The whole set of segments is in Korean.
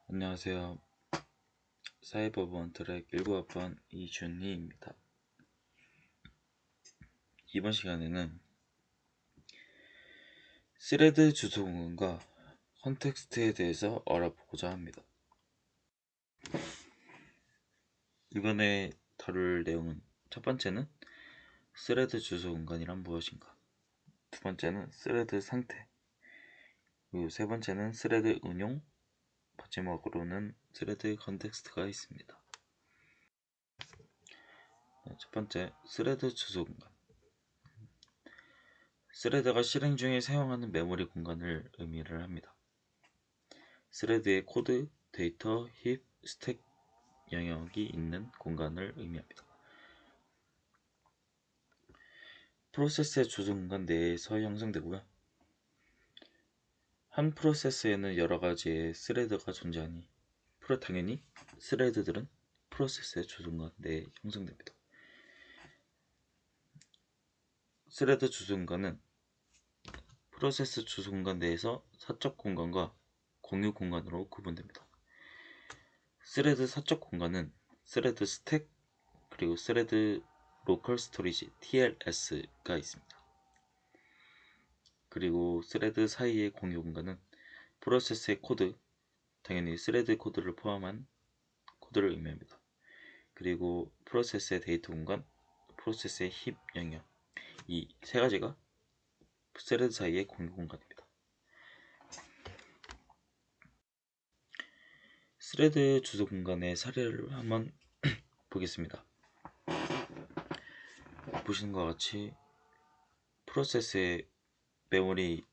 안녕하세요. 사이버본 트랙 19학번 이준희입니다. 이번 시간에는 스레드 주소 공간과 컨텍스트에 대해서 알아보고자 합니다. 이번에 다룰 내용은 첫 번째는 스레드 주소 공간이란 무엇인가, 두 번째는 스레드 상태, 그리고 세 번째는 스레드 운용, 마지막으로는 스레드 컨텍스트가 있습니다. 첫 번째, 스레드 주소 공간. 스레드가 실행 중에 사용하는 메모리 공간을 의미를 합니다. 스레드의 코드, 데이터, 힙, 스택 영역이 있는 공간을 의미합니다. 프로세스의 주소 공간 내에서 형성되고요. 한 프로세스에는 여러 가지의 스레드가 존재하니 당연히 스레드들은 프로세스의 주소 공간 내에 형성됩니다. 스레드 주소 공간은 프로세스 주소 공간 내에서 사적 공간과 공유 공간으로 구분됩니다. 스레드 사적 공간은 스레드 스택 그리고 스레드 로컬 스토리지 TLS가 있습니다. 그리고 스레드 사이의 공유 공간은 프로세스의 코드, 당연히 스레드 코드를 포함한 코드를 의미합니다. 그리고 프로세스의 데이터 공간, 프로세스의 힙 영역, 이 세 가지가 스레드 사이의 공유 공간입니다. 스레드 주소 공간의 사례를 한번 보겠습니다. 보시는 것과 같이 프로세스의 메모리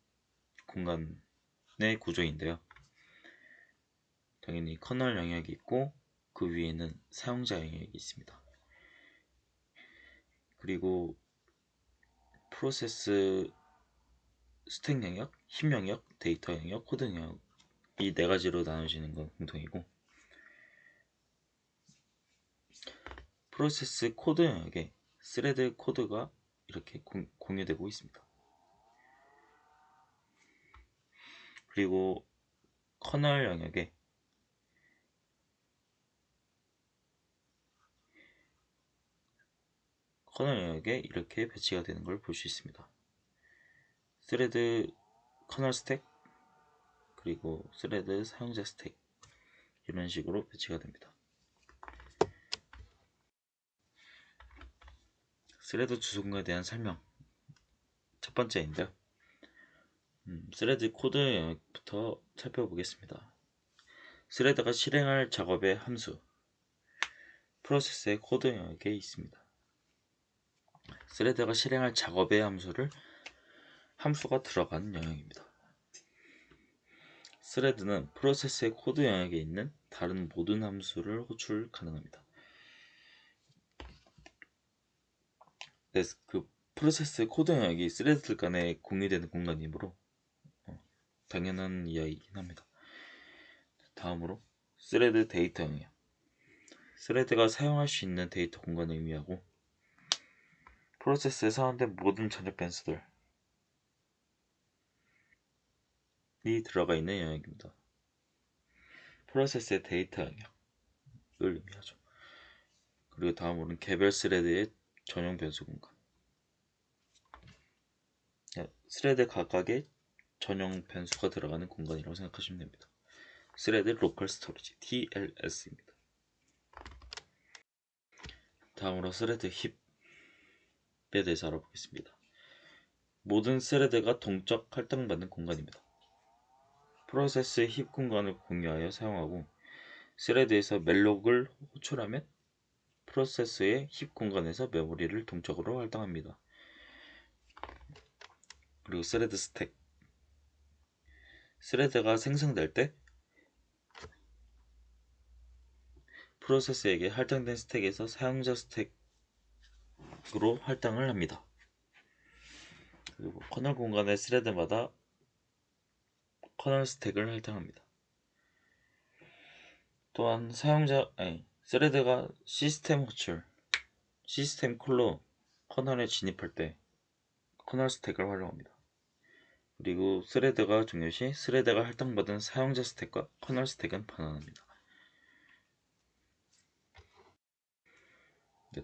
공간의 구조인데요. 당연히 커널 영역이 있고 그 위에는 사용자 영역이 있습니다. 그리고 프로세스 스택 영역, 힙 영역, 데이터 영역, 코드 영역, 이 네 가지로 나눠지는 건 공통이고, 프로세스 코드 영역에 스레드 코드가 이렇게 공유되고 있습니다. 그리고 커널 영역에 이렇게 배치가 되는 걸 볼 수 있습니다. 스레드 커널 스택, 그리고 스레드 사용자 스택, 이런 식으로 배치가 됩니다. 스레드 주소 공간에 대한 설명, 첫 번째인데요. 스레드 코드 영역부터 살펴보겠습니다. 스레드가 실행할 작업의 함수, 프로세스의 코드 영역에 있습니다. 스레드가 실행할 작업의 함수가 들어간 영역입니다. 스레드는 프로세스의 코드 영역에 있는 다른 모든 함수를 호출 가능합니다. 그 프로세스 코드 영역이 스레드들 간에 공유되는 공간이므로 당연한 이야기이긴 합니다. 다음으로 스레드 데이터 영역. 스레드가 사용할 수 있는 데이터 공간을 의미하고, 프로세스에 사용된 모든 전역 변수들이 들어가 있는 영역입니다. 프로세스의 데이터 영역을 의미하죠. 그리고 다음으로는 개별 스레드의 전용 변수 공간. 스레드 각각의 전용 변수가 들어가는 공간이라고 생각하시면 됩니다. 스레드 로컬 스토리지 TLS입니다. 다음으로 스레드 힙에 대해서 알아보겠습니다. 모든 스레드가 동적 할당받는 공간입니다. 프로세스의 힙 공간을 공유하여 사용하고, 스레드에서 멜록을 호출하면 프로세스의 힙 공간에서 메모리를 동적으로 할당합니다. 그리고 스레드 스택. 스레드가 생성될 때 프로세스에게 할당된 스택에서 사용자 스택으로 할당을 합니다. 그리고 커널 공간의 스레드마다 커널 스택을 할당합니다. 또한 스레드가 시스템 콜로 커널에 진입할 때 커널 스택을 활용합니다. 그리고 스레드가 종료 시 스레드가 할당받은 사용자 스택과 커널 스택은 반환합니다.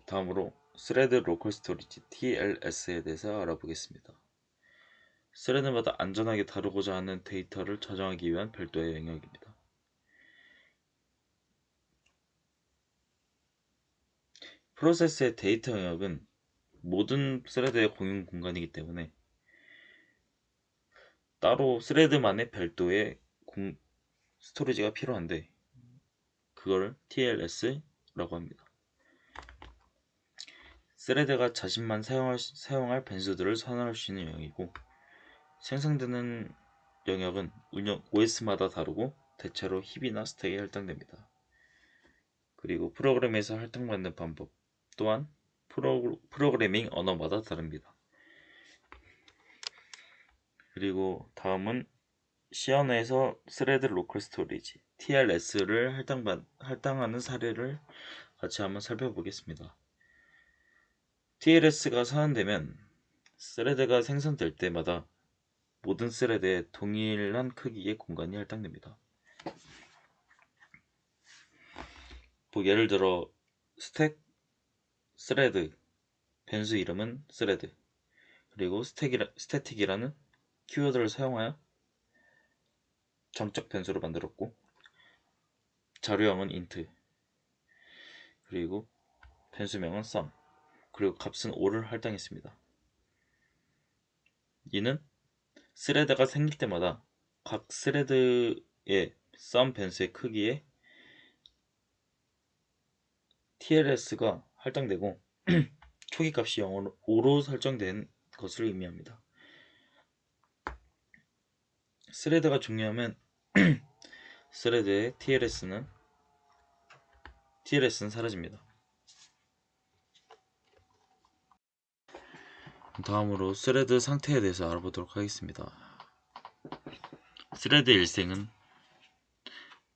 다음으로 스레드 로컬 스토리지 TLS에 대해서 알아보겠습니다. 스레드마다 안전하게 다루고자 하는 데이터를 저장하기 위한 별도의 영역입니다. 프로세스의 데이터 영역은 모든 스레드의 공용 공간이기 때문에 따로 스레드만의 별도의 스토리지가 필요한데 그걸 TLS라고 합니다. 스레드가 자신만 사용할 변수들을 선언할 수 있는 영역이고 생성되는 영역은 운영 OS마다 다르고 대체로 힙이나 스택에 할당됩니다. 그리고 프로그램에서 할당받는 방법 또한 프로그래밍 언어마다 다릅니다. 그리고 다음은 C 언어에서 스레드 로컬 스토리지 TLS를 할당하는 사례를 같이 한번 살펴보겠습니다. TLS가 선언되면 스레드가 생성될 때마다 모든 스레드에 동일한 크기의 공간이 할당됩니다. 예를 들어 스택, 스레드, 변수 이름은 스레드, 그리고 스태틱이라는 키워드를 사용하여 정적 변수로 만들었고 자료형은 int, 그리고 변수명은 sum, 그리고 값은 5를 할당했습니다. 이는 스레드가 생길 때마다 각 스레드의 sum 변수의 크기에 TLS가 할당되고 초기 값이 5로 설정된 것을 의미합니다. 스레드가 종료하면 스레드의 TLS는 사라집니다. 다음으로 스레드 상태에 대해서 알아보도록 하겠습니다. 스레드 일생은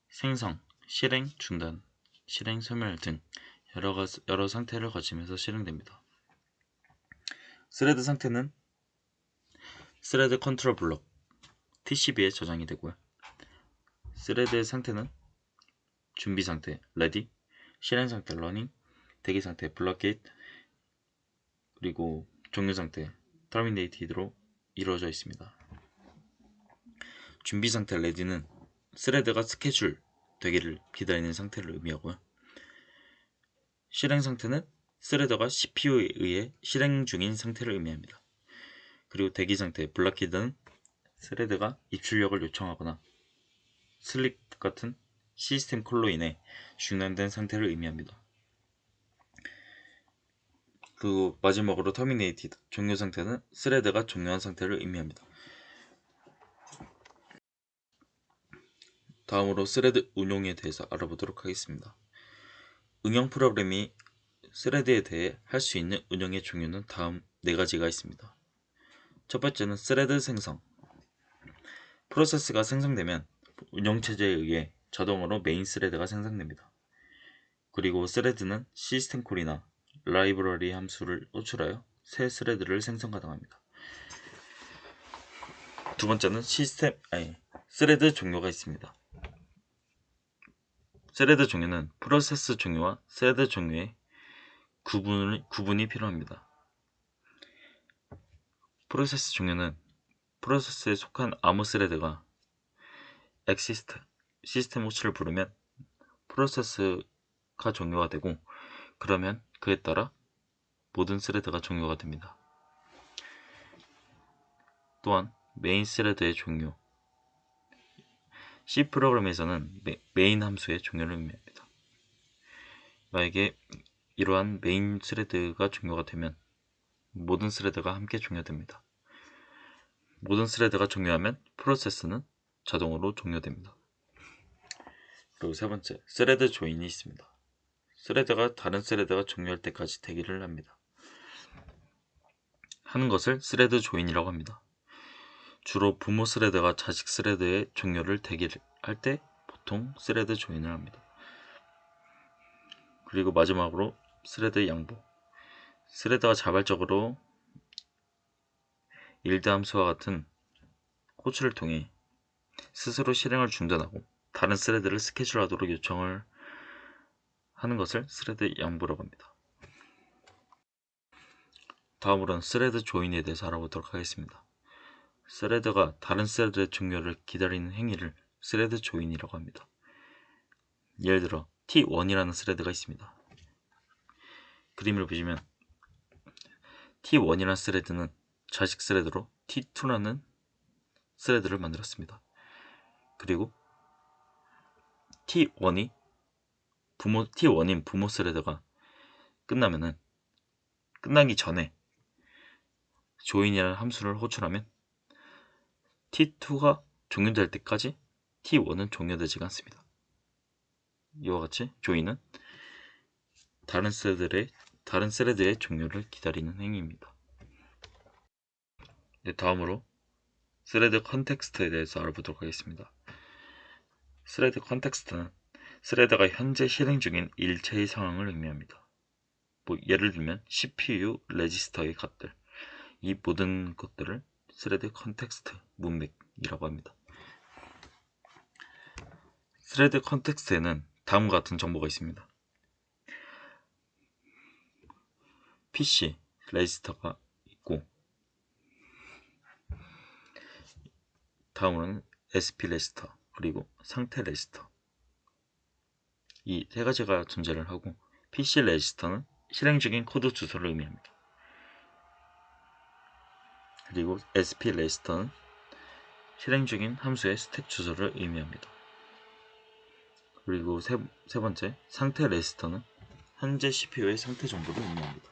생성, 실행, 중단, 실행, 소멸 등 여러 상태를 거치면서 실행됩니다. 스레드 상태는 스레드 컨트롤 블록 TCB에 저장이 되고요. 스레드의 상태는 준비 상태 ready, 실행 상태 running, 대기 상태 blockade, 그리고 종료 상태 terminated로 이루어져 있습니다. 준비 상태 ready는 스레드가 스케줄 되기를 기다리는 상태를 의미하고요. 실행 상태는 스레드가 CPU에 의해 실행 중인 상태를 의미합니다. 그리고 대기 상태 블락키드는 스레드가 입출력을 요청하거나 슬립 같은 시스템 콜로 인해 중단된 상태를 의미합니다. 그리고 마지막으로 terminated 종료 상태는 스레드가 종료한 상태를 의미합니다. 다음으로 스레드 운용에 대해서 알아보도록 하겠습니다. 응용 프로그램이 스레드에 대해 할 수 있는 운영의 종류는 다음 4가지가 있습니다. 첫 번째는 스레드 생성. 프로세스가 생성되면 운영체제에 의해 자동으로 메인 스레드가 생성됩니다. 그리고 스레드는 시스템 콜이나 라이브러리 함수를 호출하여 새 스레드를 생성 가능합니다. 두 번째는 스레드 종료가 있습니다. 스레드 종료는 프로세스 종료와 스레드 종료의 구분이 필요합니다. 프로세스 종료는 프로세스에 속한 아무 스레드가 exist 시스템 호출을 부르면 프로세스가 종료가 되고 그러면 그에 따라 모든 스레드가 종료가 됩니다. 또한 메인 스레드의 종료 C 프로그램에서는 메인 함수의 종료를 의미합니다. 만약에 이러한 메인 스레드가 종료가 되면 모든 스레드가 함께 종료됩니다. 모든 스레드가 종료하면 프로세스는 자동으로 종료됩니다. 그리고 세 번째, 스레드 조인이 있습니다. 스레드가 다른 스레드가 종료할 때까지 대기를 하는 것을 스레드 조인이라고 합니다. 주로 부모 스레드가 자식 스레드의 종료를 대기할 때 보통 스레드 조인을 합니다. 그리고 마지막으로 스레드 양보. 스레드가 자발적으로 일드 함수와 같은 호출을 통해 스스로 실행을 중단하고 다른 스레드를 스케줄하도록 요청을 하는 것을 스레드 양보라고 합니다. 다음으로는 스레드 조인에 대해서 알아보도록 하겠습니다. 스레드가 다른 스레드의 종료를 기다리는 행위를 스레드 조인이라고 합니다. 예를 들어 T1이라는 스레드가 있습니다. 그림을 보시면 T1이라는 스레드는 자식 스레드로 T2라는 스레드를 만들었습니다. 그리고 T1인 부모 스레드가 끝나기 전에 조인이라는 함수를 호출하면 T2가 종료될 때까지 T1은 종료되지 않습니다. 이와 같이 조인은 다른 스레드의 종료를 기다리는 행위입니다. 다음으로 스레드 컨텍스트에 대해서 알아보도록 하겠습니다. 스레드 컨텍스트는 스레드가 현재 실행 중인 일체의 상황을 의미합니다. 예를 들면 CPU, 레지스터의 값들, 이 모든 것들을 스레드 컨텍스트 문맥이라고 합니다. 스레드 컨텍스트에는 다음과 같은 정보가 있습니다. PC, 레지스터가 있고, 다음으로는 SP 레지스터, 그리고 상태 레지스터, 이 세 가지가 존재를 하고, PC 레지스터는 실행 중인 코드 주소를 의미합니다. 그리고 SP 레지스터는 실행 중인 함수의 스택 주소를 의미합니다. 그리고 세 번째, 상태 레지스터는 현재 CPU의 상태 정보를 의미합니다.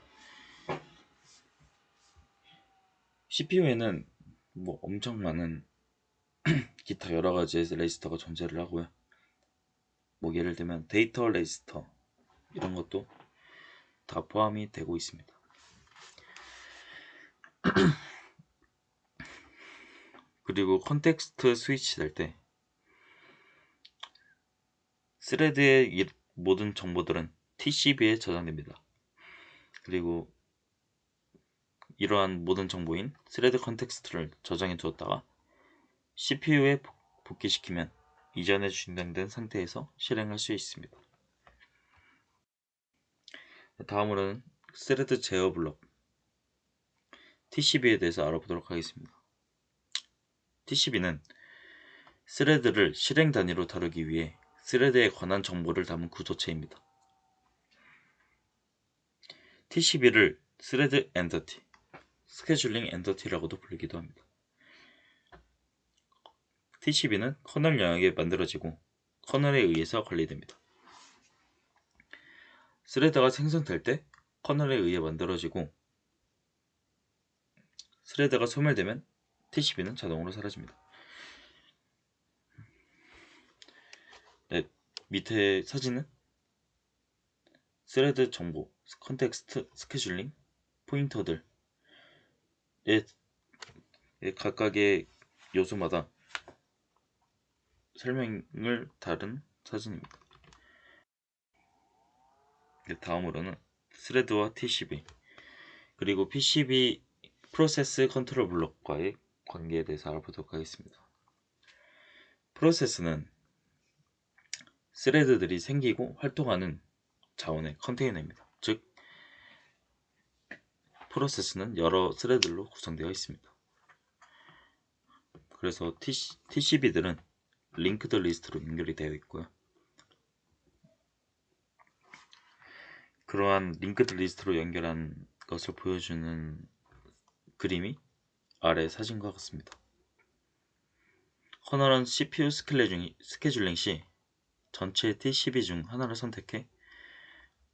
CPU에는 엄청 많은 기타 여러 가지의 레지스터가 존재를 하고요. 예를 들면 데이터 레지스터 이런 것도 다 포함이 되고 있습니다. 그리고 컨텍스트 스위치 될 때 스레드의 모든 정보들은 TCP에 저장됩니다. 그리고 이러한 모든 정보인 스레드 컨텍스트를 저장해 두었다가 CPU에 복귀시키면 이전에 중단된 상태에서 실행할 수 있습니다. 다음으로는 스레드 제어 블록 TCP에 대해서 알아보도록 하겠습니다. TCP는 스레드를 실행 단위로 다루기 위해 스레드에 관한 정보를 담은 구조체입니다. TCP를 스레드 엔터티, 스케줄링 엔터티라고도 불리기도 합니다. TCP는 커널 영역에 만들어지고 커널에 의해서 관리됩니다. 스레드가 생성될 때 커널에 의해 만들어지고 스레드가 소멸되면 TCP는 자동으로 사라집니다. 네, 밑에 사진은 스레드 정보, 컨텍스트, 스케줄링, 포인터들의 각각의 요소마다 설명을 다룬 사진입니다. 다음으로는 스레드와 TCP 그리고 PCB 프로세스 컨트롤 블록과의 관계에 대해서 알아보도록 하겠습니다. 프로세스는 스레드들이 생기고 활동하는 자원의 컨테이너입니다. 즉 프로세스는 여러 스레드로 구성되어 있습니다. 그래서 TCB들은 링크드 리스트로 연결이 되어 있고요. 그러한 링크드 리스트로 연결한 것을 보여주는 그림이 아래 사진과 같습니다. 커널은 CPU 스케줄링 시 전체 TCP 중 하나를 선택해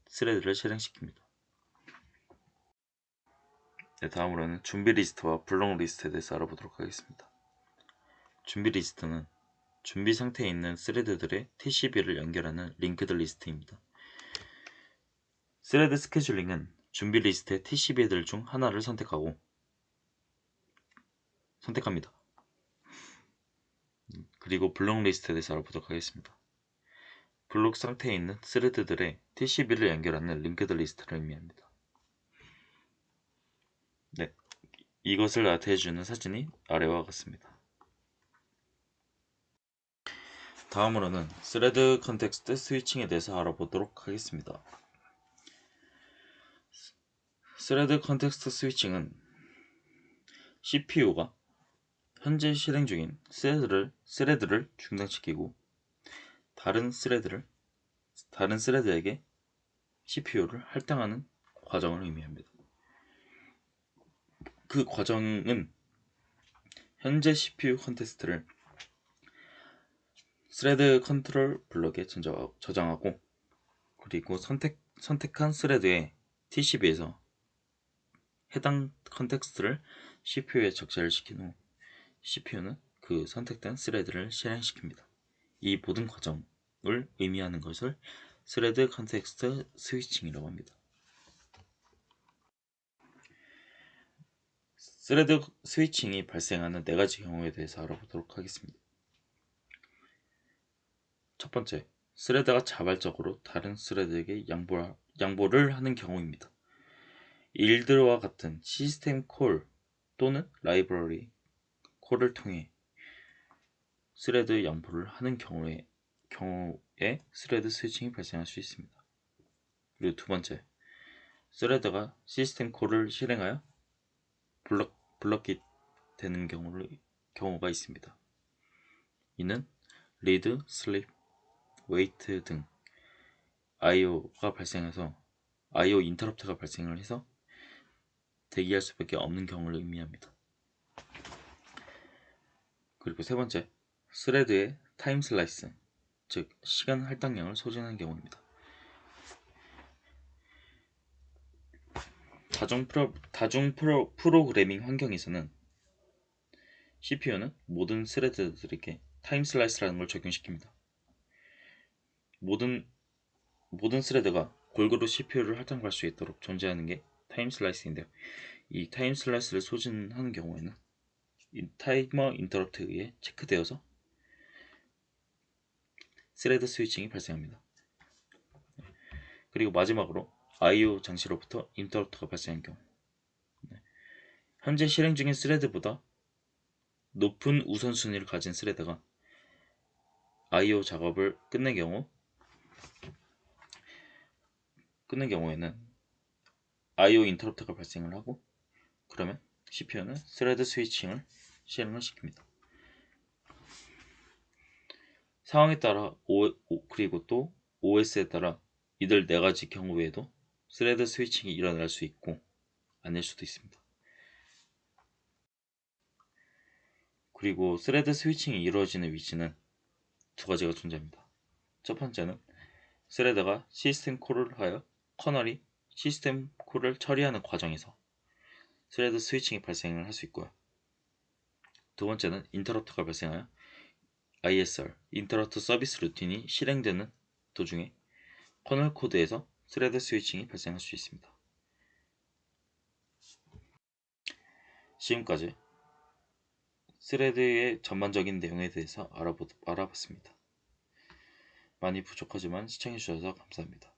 스레드를 실행시킵니다. 다음으로는 준비 리스트와 블록 리스트에 대해서 알아보도록 하겠습니다. 준비 리스트는 준비 상태에 있는 스레드들의 TCP를 연결하는 링크드 리스트입니다. 스레드 스케줄링은 준비 리스트의 TCP들 중 하나를 선택합니다. 그리고 블록 리스트에 대해서 알아보도록 하겠습니다. 블록 상태에 있는 스레드들의 TCP를 연결하는 링크드 리스트를 의미합니다. 네, 이것을 나타내주는 사진이 아래와 같습니다. 다음으로는 스레드 컨텍스트 스위칭에 대해서 알아보도록 하겠습니다. 스레드 컨텍스트 스위칭은 CPU가 현재 실행 중인 스레드를 중단시키고 다른 스레드에게 CPU를 할당하는 과정을 의미합니다. 그 과정은 현재 CPU 컨텍스트를 스레드 컨트롤 블럭에 저장하고 그리고 선택한 스레드의 TCP에서 해당 컨텍스트를 CPU에 적재를 시킨 후 CPU는 그 선택된 스레드를 실행시킵니다. 이 모든 과정을 의미하는 것을 스레드 컨텍스트 스위칭이라고 합니다. 스레드 스위칭이 발생하는 4가지 경우에 대해서 알아보도록 하겠습니다. 첫 번째, 스레드가 자발적으로 다른 스레드에게 양보를 하는 경우입니다. 일들과 같은 시스템 콜 또는 라이브러리 콜을 통해 스레드 양보를 하는 경우에 스레드 스위칭이 발생할 수 있습니다. 그리고 두 번째, 스레드가 시스템 콜을 실행하여 블럭이 되는 경우가 있습니다. 이는 리드, 슬립, 웨이트 등 IO가 발생해서 IO 인터럽트가 발생을 해서 대기할 수밖에 없는 경우를 의미합니다. 그리고 세 번째, 스레드의 타임 슬라이스, 즉 시간 할당량을 소진하는 경우입니다. 다중 프로그래밍 환경에서는 CPU는 모든 스레드들에게 타임 슬라이스라는 걸 적용시킵니다. 모든 스레드가 골고루 CPU를 할당할 수 있도록 존재하는 게 타임 슬라이스인데요. 이 타임 슬라이스를 소진하는 경우에는 타이머 인터럽트에 의해 체크되어서 스레드 스위칭이 발생합니다. 그리고 마지막으로 IO 장치로부터 인터럽트가 발생한 경우, 현재 실행 중인 스레드보다 높은 우선순위를 가진 스레드가 IO 작업을 끝낸 경우에는 IO 인터럽트가 발생을 하고 그러면 CPU는 스레드 스위칭을 실행을 시킵니다. 상황에 따라 그리고 또 OS에 따라 이들 4가지 경우 외에도 스레드 스위칭이 일어날 수 있고 아닐 수도 있습니다. 그리고 스레드 스위칭이 이루어지는 위치는 2가지가 존재합니다. 첫 번째는 스레드가 시스템 콜을 하여 커널이 시스템 콜을 처리하는 과정에서 스레드 스위칭이 발생을 할 수 있고요. 두 번째는 인터럽트가 발생하여 ISR, 인터럽트 서비스 루틴이 실행되는 도중에 커널 코드에서 스레드 스위칭이 발생할 수 있습니다. 지금까지 스레드의 전반적인 내용에 대해서 알아봤습니다. 많이 부족하지만 시청해주셔서 감사합니다.